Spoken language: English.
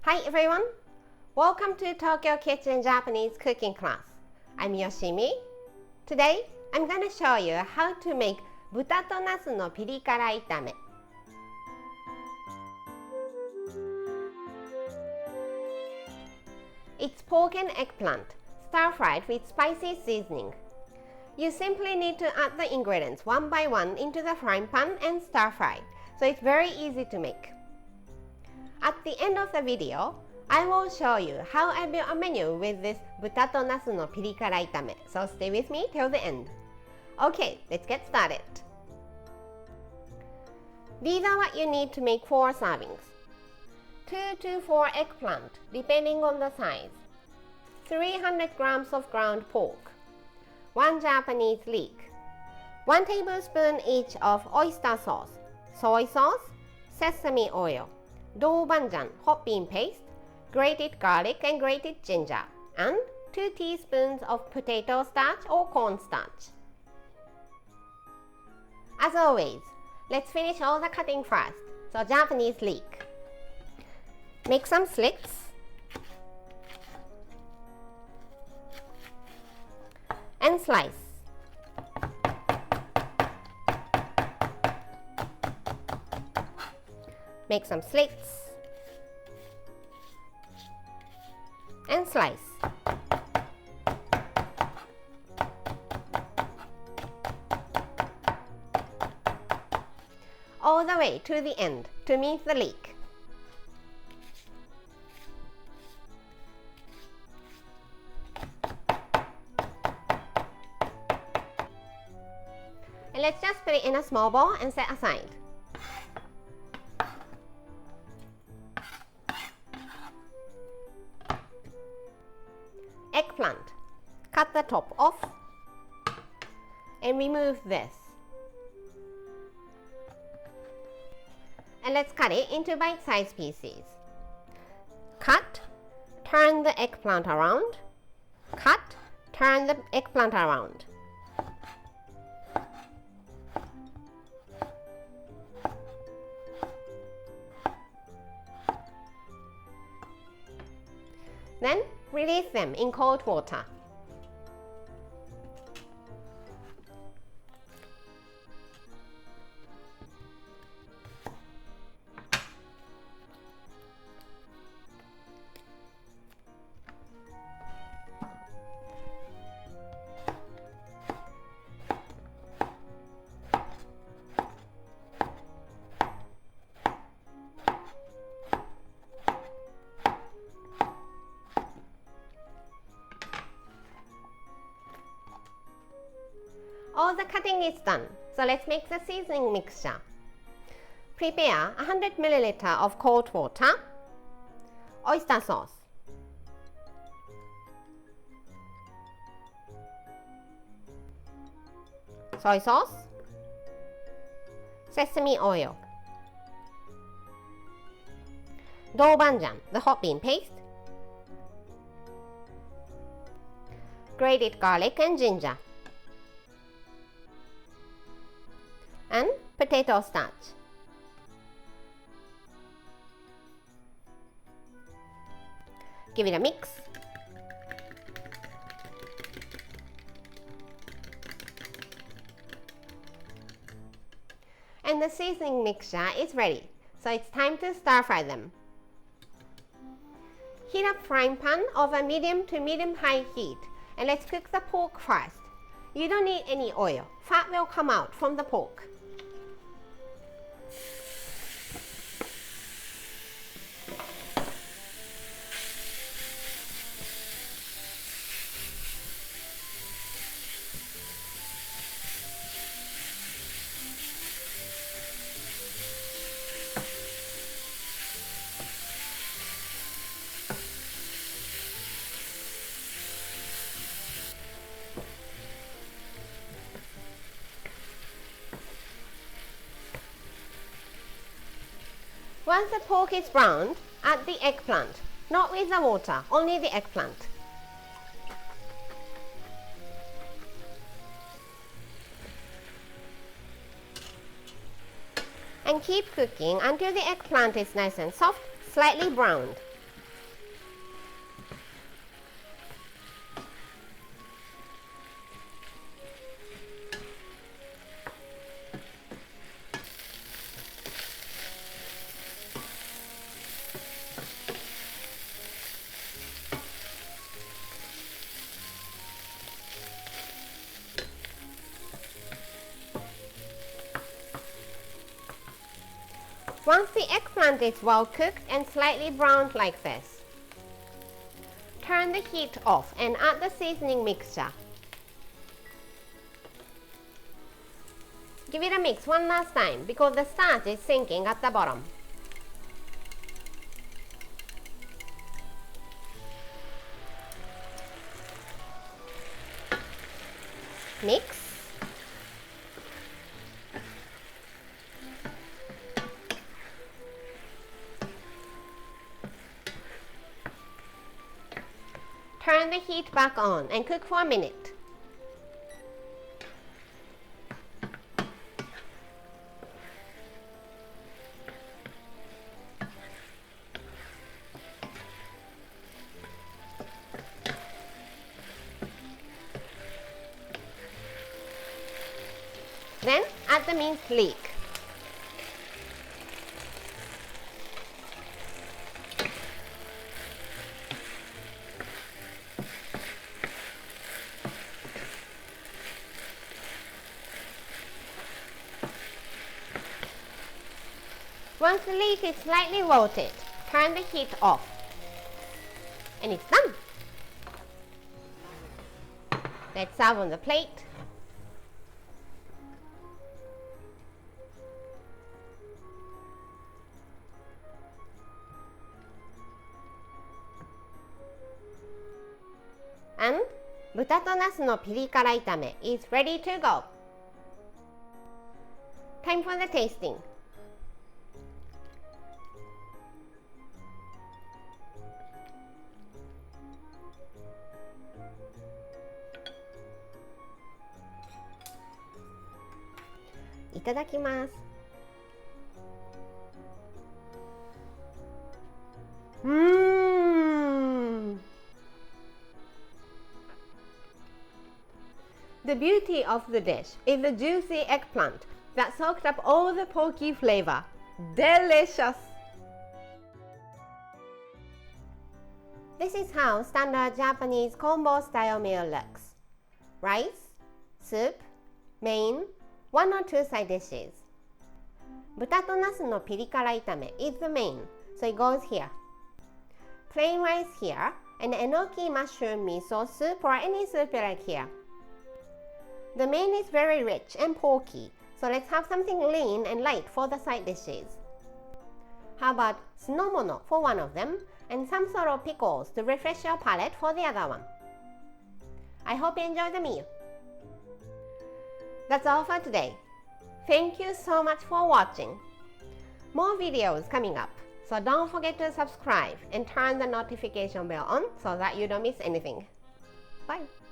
Hi everyone! Welcome to Tokyo Kitchen Japanese cooking class. I'm Yoshimi. Today, I'm gonna show you how to make 豚とナスのピリ辛炒め. It's pork and eggplant, stir-fried with spicy seasoning. You simply need to add the ingredients one by one into the frying pan and stir-fry, so it's very easy to make. At the end of the video, I will show you how I built a menu with this 豚とナスのピリ辛炒め, so stay with me till the end. Okay, let's get started. These are what you need to make 4 servings. 2 to 4 eggplant, depending on the size. 300 grams of ground pork. 1 Japanese leek. 1 tablespoon each of oyster sauce, soy sauce, sesame oil, doubanjian hot bean paste, grated garlic and grated ginger, and 2 teaspoons of potato starch or cornstarch. As always, let's finish all the cutting first. So Japanese leek. Make some slits. And slice. Make some slits. And slice. All the way to the end to meet the leek. And let's just put it in a small bowl and set aside. Eggplant. Cut the top off and remove this. And let's cut it into bite-sized pieces. Cut, turn the eggplant around. Cut, turn the eggplant around. Then release them in cold water. All the cutting is done, so let's make the seasoning mixture. Prepare 100 ml of cold water, oyster sauce, soy sauce, sesame oil, doubanjian, the hot bean paste, grated garlic and ginger, and potato starch. Give it a mix. And the seasoning mixture is ready, so it's time to stir fry them. Heat up frying pan over medium to medium-high heat, and let's cook the pork first. You don't need any oil. Fat will come out from the pork. Once the pork is browned, add the eggplant, not with the water, only the eggplant. And keep cooking until the eggplant is nice and soft, slightly browned. Once the eggplant is well cooked and slightly browned like this, turn the heat off and add the seasoning mixture. Give it a mix one last time because the starch is sinking at the bottom. Mix. Turn the heat back on and cook for a minute. Then add the minced leek. Once the leek is slightly wilted, turn the heat off. And it's done. Let's serve on the plate. And 豚とナスのピリ辛炒め is ready to go. Time for the tasting. Iただきます。The beauty of the dish is the juicy eggplant that soaked up all the porky flavor. Delicious! This is how standard Japanese combo style meal looks. Rice, soup, main, 1 or 2 side dishes. 豚とナスのピリ辛炒め is the main, so it goes here. Plain rice here, and enoki mushroom miso soup or any soup you like here. The main is very rich and porky, so let's have something lean and light for the side dishes. How about sunomono for one of them, and some sort of pickles to refresh your palate for the other one. I hope you enjoy the meal. That's all for today. Thank you so much for watching. More videos coming up, so don't forget to subscribe and turn the notification bell on so that you don't miss anything. Bye!